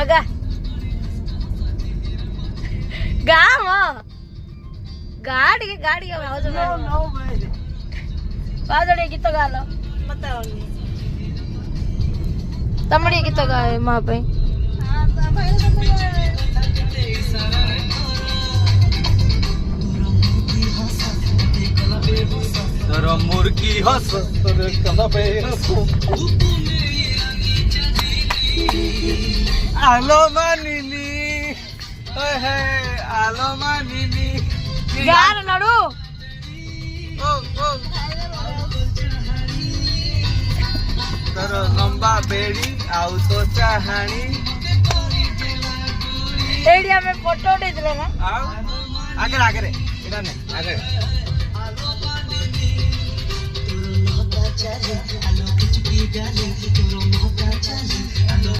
आगा गाम गाड़ी गाड़ी आवाज में बाजड़े गीत गा लो तमड़ी गीत गाए मां पे तोर मुर्गी हस तोर कला पे आलो मानिनी ओए हे आलो मानिनी गार नडू ओ तोर लंबा बेड़ी आउ तो चाहानी एडिया में फोटो उठे दिले ना आउ आगे आगे रे इधर ने आगे